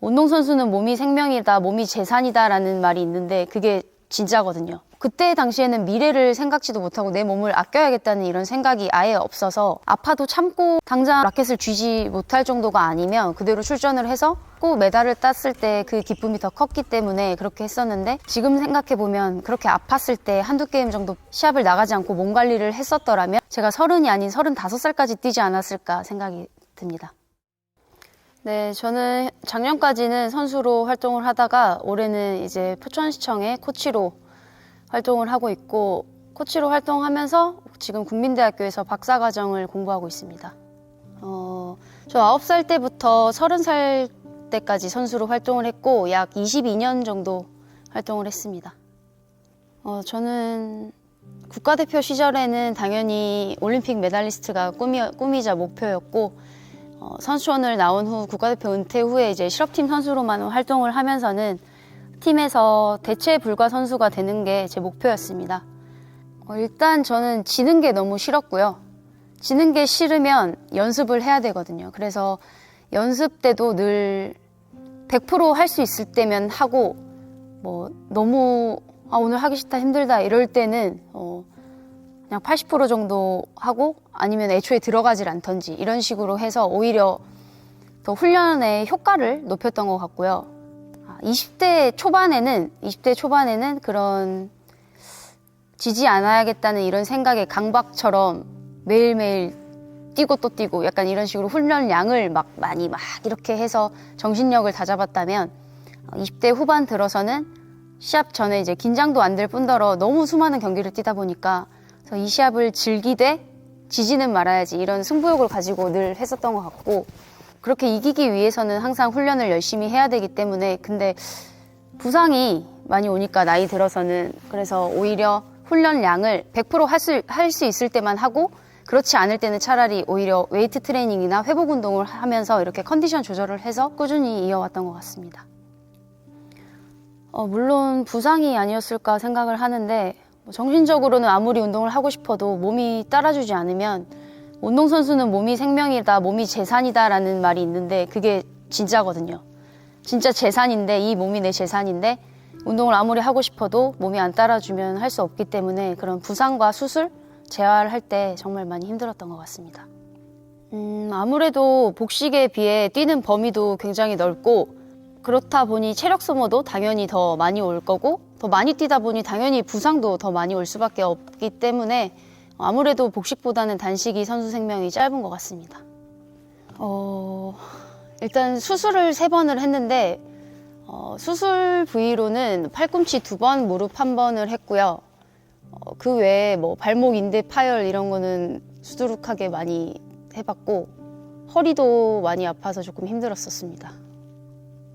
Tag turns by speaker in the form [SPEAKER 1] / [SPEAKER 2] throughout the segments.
[SPEAKER 1] 운동선수는 몸이 생명이다, 몸이 재산이다 라는 말이 있는데 그게 진짜거든요. 그때 당시에는 미래를 생각지도 못하고 내 몸을 아껴야겠다는 이런 생각이 아예 없어서 아파도 참고 당장 라켓을 쥐지 못할 정도가 아니면 그대로 출전을 해서 꼭 메달을 땄을 때 그 기쁨이 더 컸기 때문에 그렇게 했었는데, 지금 생각해보면 그렇게 아팠을 때 한두 게임 정도 시합을 나가지 않고 몸 관리를 했었더라면 제가 30이 아닌 35살까지 뛰지 않았을까 생각이 듭니다. 네, 저는 작년까지는 선수로 활동을 하다가 올해는 이제 포천시청의 코치로 활동을 하고 있고, 코치로 활동하면서 지금 국민대학교에서 박사과정을 공부하고 있습니다. 저 9살 때부터 30살 때까지 선수로 활동을 했고 약 22년 정도 활동을 했습니다. 저는 국가대표 시절에는 당연히 올림픽 메달리스트가 꿈이자 목표였고, 선수촌을 나온 후 국가대표 은퇴 후에 이제 실업팀 선수로만 활동을 하면서는 팀에서 대체 불가 선수가 되는 게 제 목표였습니다. 일단 저는 지는 게 너무 싫었고요. 지는 게 싫으면 연습을 해야 되거든요. 그래서 연습 때도 늘 100% 할 수 있을 때면 하고, 너무 오늘 하기 싫다, 힘들다 이럴 때는 그냥 80% 정도 하고, 아니면 애초에 들어가질 않던지 이런 식으로 해서 오히려 더 훈련의 효과를 높였던 것 같고요. 20대 초반에는 그런 지지 않아야겠다는 이런 생각에 강박처럼 매일매일 뛰고 또 뛰고 약간 이런 식으로 훈련량을 많이 이렇게 해서 정신력을 다잡았다면, 20대 후반 들어서는 시합 전에 이제 긴장도 안 될 뿐더러 너무 수많은 경기를 뛰다 보니까 이 시합을 즐기되 지지는 말아야지 이런 승부욕을 가지고 늘 했었던 것 같고, 그렇게 이기기 위해서는 항상 훈련을 열심히 해야 되기 때문에, 근데 부상이 많이 오니까 나이 들어서는, 그래서 오히려 훈련량을 100% 할 수 있을 때만 하고, 그렇지 않을 때는 차라리 오히려 웨이트 트레이닝이나 회복 운동을 하면서 이렇게 컨디션 조절을 해서 꾸준히 이어왔던 것 같습니다. 물론 부상이 아니었을까 생각을 하는데, 정신적으로는 아무리 운동을 하고 싶어도 몸이 따라주지 않으면, 운동선수는 몸이 생명이다, 몸이 재산이다 라는 말이 있는데 그게 진짜거든요. 진짜 재산인데, 이 몸이 내 재산인데 운동을 아무리 하고 싶어도 몸이 안 따라주면 할 수 없기 때문에 그런 부상과 수술, 재활할 때 정말 많이 힘들었던 것 같습니다. 아무래도 복식에 비해 뛰는 범위도 굉장히 넓고, 그렇다 보니 체력 소모도 당연히 더 많이 올 거고, 더 많이 뛰다 보니 당연히 부상도 더 많이 올 수밖에 없기 때문에 아무래도 복식보다는 단식이 선수 생명이 짧은 것 같습니다. 일단 수술을 3번을 했는데, 수술 부위로는 팔꿈치 2번, 무릎 1번을 했고요. 그 외에 발목 인대 파열 이런 거는 수두룩하게 많이 해봤고, 허리도 많이 아파서 조금 힘들었었습니다.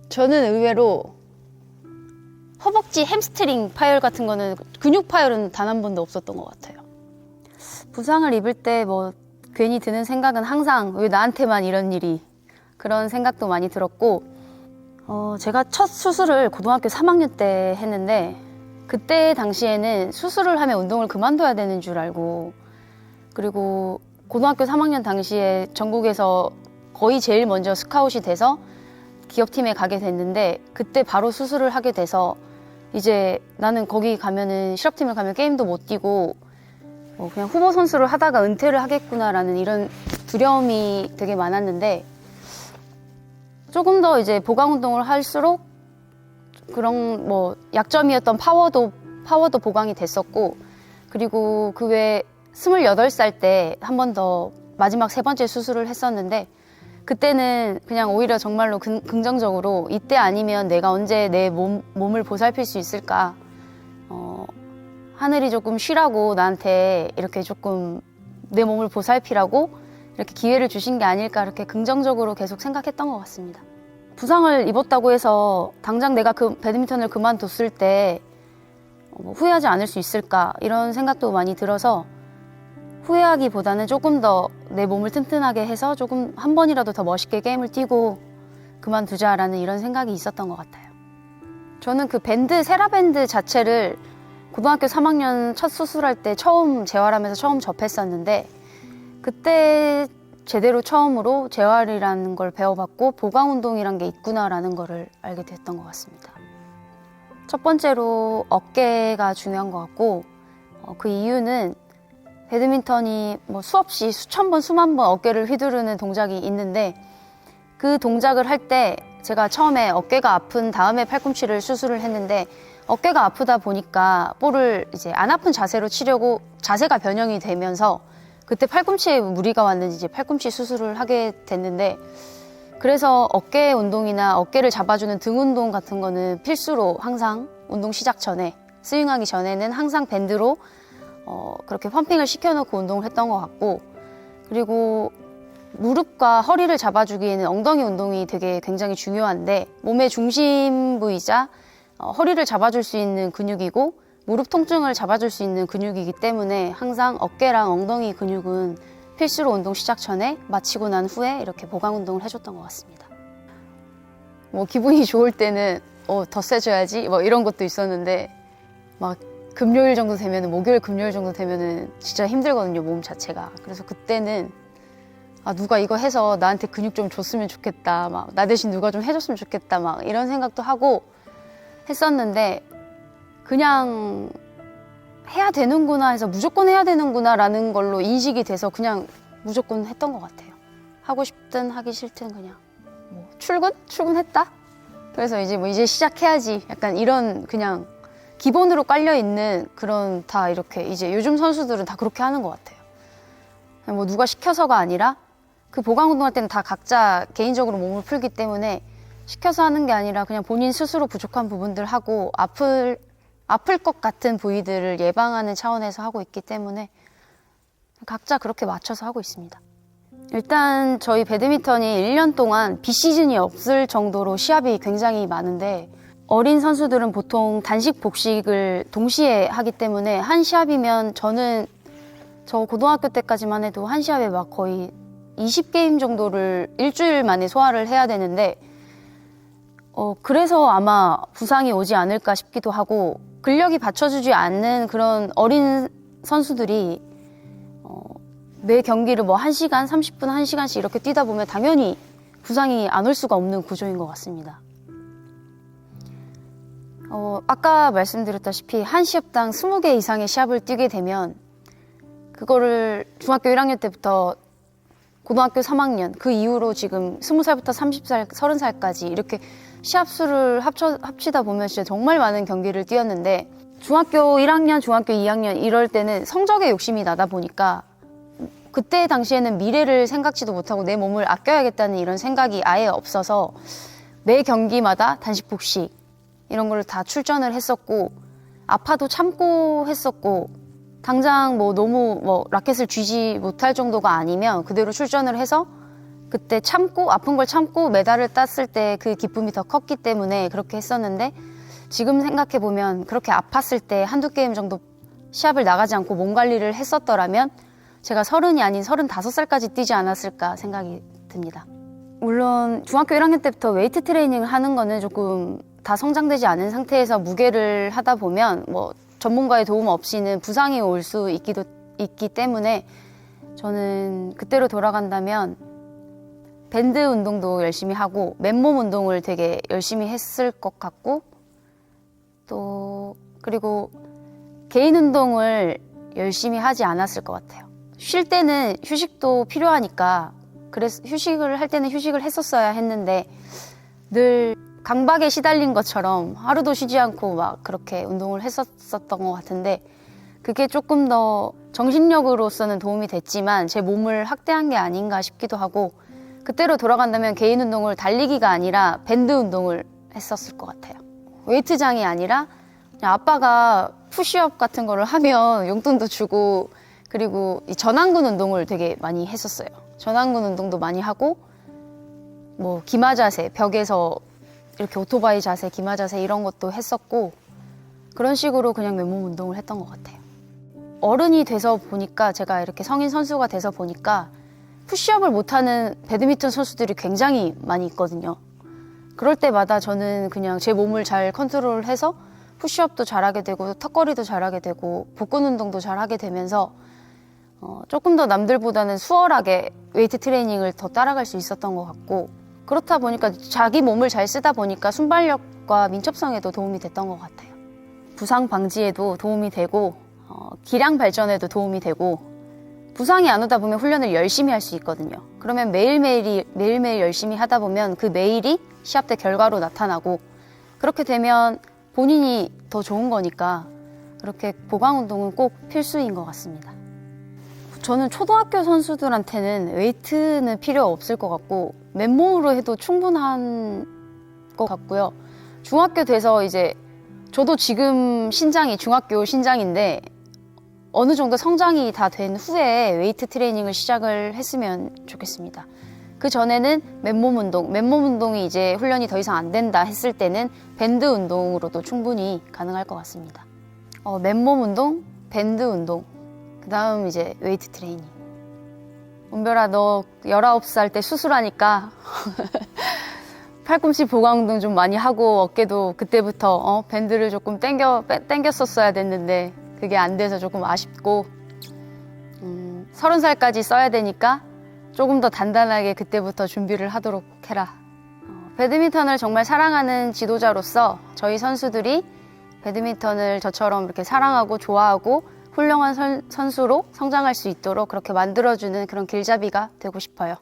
[SPEAKER 1] 저는 의외로 허벅지 햄스트링 파열 같은 거는, 근육 파열은 단 한 번도 없었던 것 같아요. 부상을 입을 때 괜히 드는 생각은 항상 왜 나한테만 이런 일이, 그런 생각도 많이 들었고, 제가 첫 수술을 고등학교 3학년 때 했는데, 그때 당시에는 수술을 하면 운동을 그만둬야 되는 줄 알고, 그리고 고등학교 3학년 당시에 전국에서 거의 제일 먼저 스카웃이 돼서 기업팀에 가게 됐는데, 그때 바로 수술을 하게 돼서 이제 나는 거기 가면은, 실업팀을 가면 게임도 못 뛰고 그냥 후보 선수를 하다가 은퇴를 하겠구나라는 이런 두려움이 되게 많았는데, 조금 더 이제 보강 운동을 할수록 그런 약점이었던 파워도 보강이 됐었고, 그리고 그 외에 28살 때 한 번 더 마지막 3번째 수술을 했었는데, 그때는 그냥 오히려 정말로 긍정적으로 이때 아니면 내가 언제 내 몸을 보살필 수 있을까, 하늘이 조금 쉬라고 나한테 이렇게 조금 내 몸을 보살피라고 이렇게 기회를 주신 게 아닐까, 이렇게 긍정적으로 계속 생각했던 것 같습니다. 부상을 입었다고 해서 당장 내가 배드민턴을 그만뒀을 때 후회하지 않을 수 있을까, 이런 생각도 많이 들어서 후회하기보다는 조금 더 내 몸을 튼튼하게 해서 조금 한 번이라도 더 멋있게 게임을 뛰고 그만두자라는 이런 생각이 있었던 것 같아요. 저는 그 세라밴드 자체를 고등학교 3학년 첫 수술할 때 처음 재활하면서 처음 접했었는데, 그때 제대로 처음으로 재활이라는 걸 배워봤고 보강 운동이란 게 있구나라는 거를 알게 됐던 것 같습니다. 첫 번째로 어깨가 중요한 것 같고 그 이유는 배드민턴이 뭐 수없이 수천 번 수만 번 어깨를 휘두르는 동작이 있는데 그 동작을 할 때 제가 처음에 어깨가 아픈 다음에 팔꿈치를 수술을 했는데 어깨가 아프다 보니까 볼을 이제 안 아픈 자세로 치려고 자세가 변형이 되면서 그때 팔꿈치에 무리가 왔는지 이제 팔꿈치 수술을 하게 됐는데 그래서 어깨 운동이나 어깨를 잡아주는 등 운동 같은 거는 필수로 항상 운동 시작 전에 스윙하기 전에는 항상 밴드로 그렇게 펌핑을 시켜놓고 운동을 했던 것 같고 그리고 무릎과 허리를 잡아주기에는 엉덩이 운동이 되게 굉장히 중요한데 몸의 중심 부이자 허리를 잡아줄 수 있는 근육이고 무릎 통증을 잡아줄 수 있는 근육이기 때문에 항상 어깨랑 엉덩이 근육은 필수로 운동 시작 전에 마치고 난 후에 이렇게 보강 운동을 해줬던 것 같습니다. 뭐 기분이 좋을 때는 더 세줘야지 뭐 이런 것도 있었는데 막 금요일 정도 되면은 목요일 금요일 정도 되면은 진짜 힘들거든요 몸 자체가. 그래서 그때는 누가 이거 해서 나한테 근육 좀 줬으면 좋겠다 막 나 대신 누가 좀 해줬으면 좋겠다 막 이런 생각도 하고 했었는데 그냥 해야 되는구나 해서 무조건 해야 되는구나 라는 걸로 인식이 돼서 그냥 무조건 했던 것 같아요. 하고 싶든 하기 싫든 그냥 뭐 출근했다 그래서 이제 뭐 이제 시작해야지 약간 이런 그냥 기본으로 깔려있는 그런 다 이렇게 이제 요즘 선수들은 다 그렇게 하는 것 같아요. 뭐 누가 시켜서가 아니라 그 보강 운동할 때는 다 각자 개인적으로 몸을 풀기 때문에 시켜서 하는 게 아니라 그냥 본인 스스로 부족한 부분들 하고 아플 것 같은 부위들을 예방하는 차원에서 하고 있기 때문에 각자 그렇게 맞춰서 하고 있습니다. 일단 저희 배드민턴이 1년 동안 비시즌이 없을 정도로 시합이 굉장히 많은데 어린 선수들은 보통 단식 복식을 동시에 하기 때문에 한 시합이면 저 고등학교 때까지만 해도 한 시합에 막 거의 20게임 정도를 일주일 만에 소화를 해야 되는데 그래서 아마 부상이 오지 않을까 싶기도 하고 근력이 받쳐주지 않는 그런 어린 선수들이 매 경기를 뭐 1시간, 30분, 1시간씩 이렇게 뛰다 보면 당연히 부상이 안 올 수가 없는 구조인 것 같습니다. 아까 말씀드렸다시피 한 시합당 20개 이상의 시합을 뛰게 되면 그거를 중학교 1학년 때부터 고등학교 3학년 그 이후로 지금 20살부터 30살, 30살까지 이렇게 시합 수를 합치다 보면 진짜 정말 많은 경기를 뛰었는데 중학교 1학년, 중학교 2학년 이럴 때는 성적에 욕심이 나다 보니까 그때 당시에는 미래를 생각지도 못하고 내 몸을 아껴야겠다는 이런 생각이 아예 없어서 매 경기마다 단식 복식 이런 걸 다 출전을 했었고 아파도 참고 했었고 당장 뭐 너무 뭐 라켓을 쥐지 못할 정도가 아니면 그대로 출전을 해서 그때 참고 아픈 걸 참고 메달을 땄을 때 그 기쁨이 더 컸기 때문에 그렇게 했었는데 지금 생각해 보면 그렇게 아팠을 때 한두 게임 정도 시합을 나가지 않고 몸 관리를 했었더라면 제가 30이 아닌 35살까지 뛰지 않았을까 생각이 듭니다. 물론 중학교 1학년 때부터 웨이트 트레이닝을 하는 거는 조금 다 성장되지 않은 상태에서 무게를 하다 보면 뭐 전문가의 도움 없이는 부상이 올 수 있기 때문에 저는 그때로 돌아간다면 밴드 운동도 열심히 하고 맨몸 운동을 되게 열심히 했을 것 같고 또 그리고 개인 운동을 열심히 하지 않았을 것 같아요. 쉴 때는 휴식도 필요하니까 그래서 휴식을 할 때는 휴식을 했었어야 했는데 늘 강박에 시달린 것처럼 하루도 쉬지 않고 막 그렇게 운동을 했었던 것 같은데 그게 조금 더 정신력으로서는 도움이 됐지만 제 몸을 학대한 게 아닌가 싶기도 하고 그때로 돌아간다면 개인 운동을 달리기가 아니라 밴드 운동을 했었을 것 같아요. 웨이트장이 아니라 그냥 아빠가 푸시업 같은 거를 하면 용돈도 주고 그리고 이 전완근 운동을 되게 많이 했었어요. 전완근 운동도 많이 하고 뭐 기마 자세, 벽에서 이렇게 오토바이 자세, 기마 자세 이런 것도 했었고 그런 식으로 그냥 맨몸 운동을 했던 것 같아요. 어른이 돼서 보니까 제가 이렇게 성인 선수가 돼서 보니까 푸시업을 못하는 배드민턴 선수들이 굉장히 많이 있거든요. 그럴 때마다 저는 그냥 제 몸을 잘 컨트롤해서 푸시업도 잘하게 되고 턱걸이도 잘하게 되고 복근 운동도 잘하게 되면서 조금 더 남들보다는 수월하게 웨이트 트레이닝을 더 따라갈 수 있었던 것 같고, 그렇다 보니까 자기 몸을 잘 쓰다 보니까 순발력과 민첩성에도 도움이 됐던 것 같아요. 부상 방지에도 도움이 되고 기량 발전에도 도움이 되고, 부상이 안 오다 보면 훈련을 열심히 할 수 있거든요. 그러면 매일매일 열심히 하다 보면 그 매일이 시합 때 결과로 나타나고, 그렇게 되면 본인이 더 좋은 거니까 그렇게 보강 운동은 꼭 필수인 것 같습니다. 저는 초등학교 선수들한테는 웨이트는 필요 없을 것 같고 맨몸으로 해도 충분한 것 같고요. 중학교 돼서 이제 저도 지금 신장이 중학교 신장인데 어느 정도 성장이 다 된 후에 웨이트 트레이닝을 시작을 했으면 좋겠습니다. 그 전에는 맨몸 운동이 이제 훈련이 더 이상 안 된다 했을 때는 밴드 운동으로도 충분히 가능할 것 같습니다. 맨몸 운동, 밴드 운동, 그 다음 이제 웨이트 트레이닝. 은별아, 너 19살 때 수술하니까 팔꿈치 보강 운동 좀 많이 하고 어깨도 그때부터 밴드를 조금 당겼었어야 됐는데 그게 안 돼서 조금 아쉽고, 30살까지 써야 되니까 조금 더 단단하게 그때부터 준비를 하도록 해라. 배드민턴을 정말 사랑하는 지도자로서 저희 선수들이 배드민턴을 저처럼 이렇게 사랑하고 좋아하고 훌륭한 선수로 성장할 수 있도록 그렇게 만들어주는 그런 길잡이가 되고 싶어요.